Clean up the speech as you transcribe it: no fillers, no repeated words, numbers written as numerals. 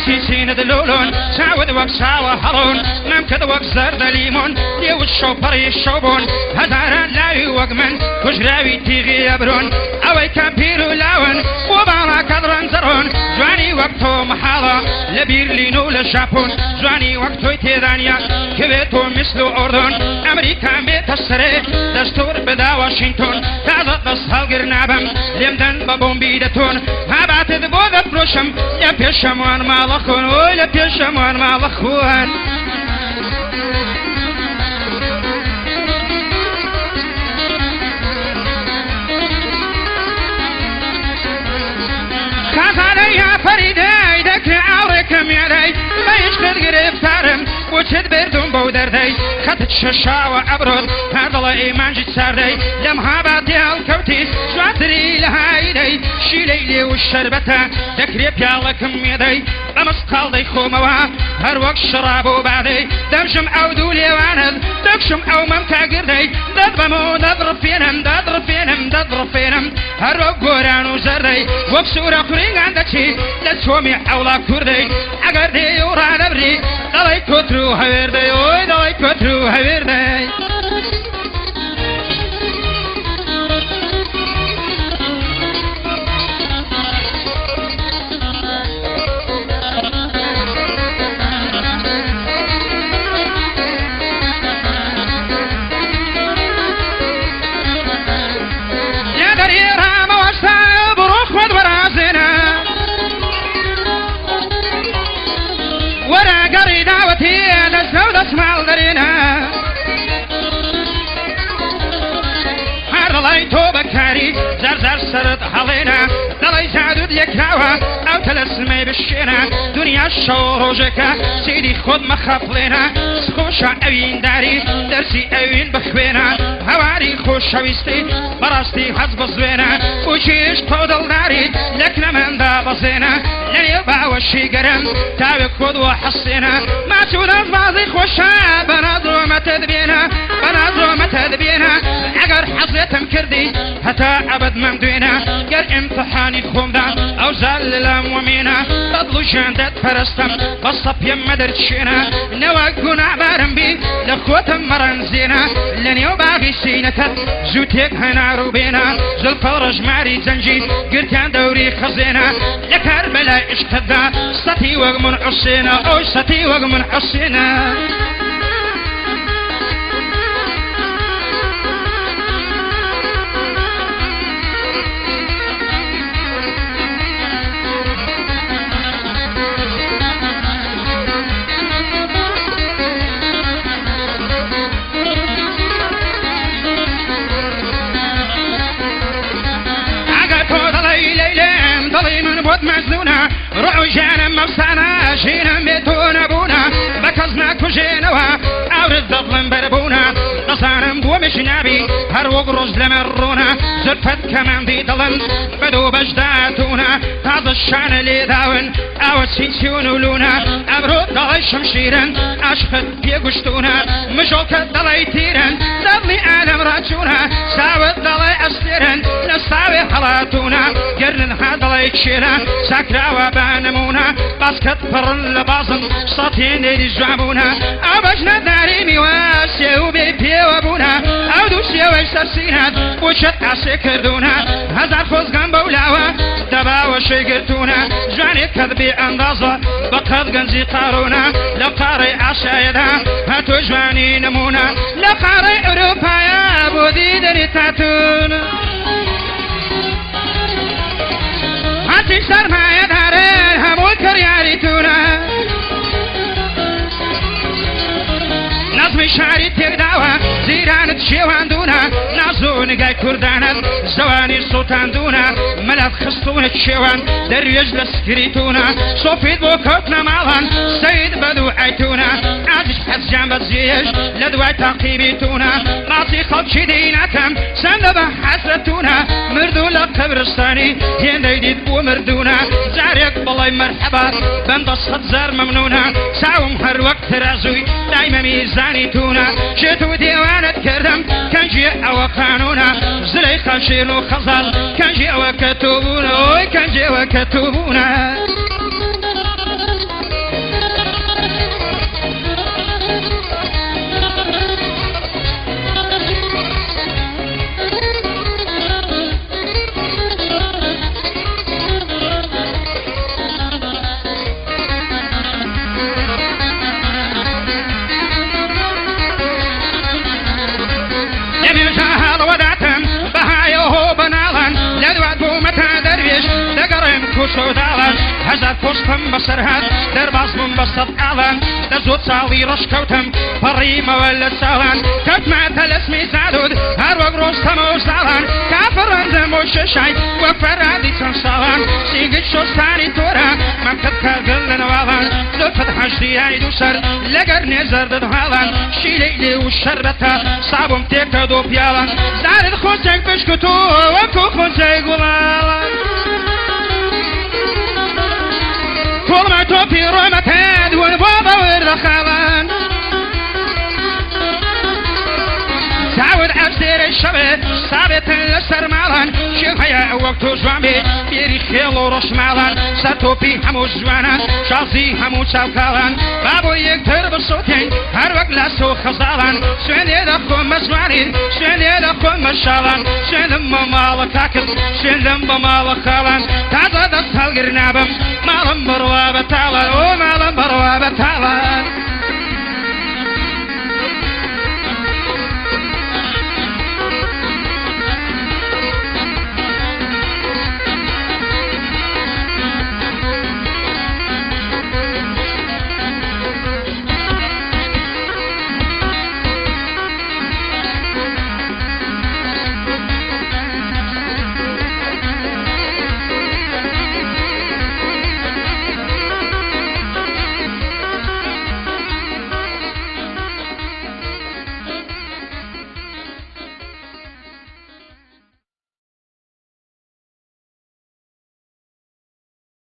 سيسين دلولون ساود وكساوة هلون نمكد وكزرد ليمون ديو الشوبري الشوبون هزاران لاي وقمن كجراوي تيغي يبرون اوي كامبيرو لاون وبالا كدران زرون جواني وقتو محالا لبيرلينو للجابون جواني وقتو تيدانيا كويتو مثلو اردن امريكا ميتسري دستور بدا واشنطن تازد بسهل قرنابم لمدن ببومبيدتون هابات دبوغ بروشم لبيشموان مالخون وي لبيشموان مالخون خازاني يا فريدي ذكر عوركم يا لي ما يشتد قرفتارم وشد بردون بودردي خدت ششاوة عبرود هذا الله إيمان جد ساردي لمها باتي الكوتي جواتري لهايدي شيليلي والشربتا ذكري بيالكم يدي أمس قلدي خوموا هر وقت شرابو بعدي دمشم أو دولي واند دكشم أو ممكا قردي دضبمو دضرب فينم هر وقت قرانو زردي وكسورة قرين عندكي لتومي أولا كردي أقردي ورا دبري دلي كترو هويردي اوي دلي كترو هويردي يا دريرا موشتا بروخ ودورازنا ورا قري دعوتي نسلو دسمع الدرينا هارلاي توبة كاري زرزر سرد حالينا دلي زادود يكراوا او تلسمي بالشينا دنيا شوروجكا سيدي خود مخافلينا سخوشا اوين داري درسي اوين بخوينا هواري خوش شويستي براستي حزب زوينا وشيش تودل ناري لكنا من دا بزينا لني باوشي قرم تاوي خود وحصينا ما تودز بازي خوشا بنادرو ما تدبينا اگر حزيتم كردي هتا عبد ممدوينا قر امتحاني خومدا او زللم ومينا تضلو جاندت فرستم بصب يمدر تشينا نوقون عبارم بي لخوتم مرنزينا لنيو باقي سينتت زوتيك هنا روبينا زلف الرجماري زنجي قرتان دوري خزينا لكربلا اشتدا ستي وقمن عصينا او ستي وقمن عصينا بود مجنونا روحو جانم مفسانا شينا ميتونا بونا بكزنا كجينوا اورد ظلم بربونا نصارم بومش نابي هر وقروز لمرونا زرفت كمان دي ظلم بدو بجداتونا هذا الشان اللي داون او سينسيونو لونا امرود دالي شمشيرن اشخد بيقشتونا مجوك دالي تيرن دالي عالم راجونا ساوت دالي اسليرن نستاوي حلاتونا قرن هادالي تشيرن ساكرا وبانمونا باسكت فرن لبازن سطين يجعبونا أبجنا داري ميواسي وبيبي وابونا أو دوسي ويسرسينات وشت عسي كردونا هزار فوزقان بولاوا دبا وشيقرتونا جاني كذبي اندازة بقد قنزي قارونا لقاري عشايدا هاتو جواني نمونا لقاري أوروبايا بودي دني تاتونا هاتي سرمايا دارين همو كرياريتونا نظمي شعري تقداوا زيران تشيوان دونا نازون قاي كردانت زواني سلطان دونا ملف خستون تشيوان دريج لسكريتونا صوفيد بوكوتنا مالان سيد بدو عيتونا عاجش حز جنب الزيج لدواي تاقيبيتونا نعطي خلق شديناتم سنبا حسرتونا مردو لقبرستاني هين ديد بو مردونا زاريك بالله مرحبا بندص زار ممنونا ساوم هر وقت رازوي دايما ميزاني تونا جيتو ديوانت كردم كان جي او قانونا زلي خاشيل وخزل كان جي او كتبونا وي كان جي او كتبونا سوداڵان هەزار پۆستم بەسەرهات دەربازمم بەسەد ئاڵان دە زۆر ساڵی ڕەشکەوتم پەڕیمەوە لە ساڵان کەوتمەتە لەسمی زادود هەر وەک ڕۆستەمە و ساڵان کافڕەندەم و شەشای وەک فەرادی چەند ساڵان سینگت شۆستانی تۆرە مەکتب کەگەل لە نەواڵان زۆفت حەشتیای دووسەر لەگەر نێزەردت هاڵان شیلەی لێ و شەربەتە سابم تێکە دۆ پیاڵان زارت خۆچێک بشکت و وەکو خۆچەی گوڵاڵان کوڵمە تۆپی ڕۆمەکەت ون بۆ بەوردە خاڵان تاود ئەفزێرە شەبێ سابێتن لەسەر ماڵان شێو هەیە وەک تۆ جوان بێ فێری خێڵ و ڕۆژماڵان سەر تۆپی هەموو جوانان شازی هەموو چاوکاڵان با بۆ یەکتر بسۆتین هەر وەک لاس و خەزاڵان سوێنێ دەخۆم بە جوانین سوێنێ دەخۆم بە شاڵان سوێنم بە ماڵە کاکت سوێندم بە ماڵە خاڵان تازە دەست هەڵگر نابم ماڵم بڕوا بە تاڵان ئۆ ماڵم بڕوا بە تاڵان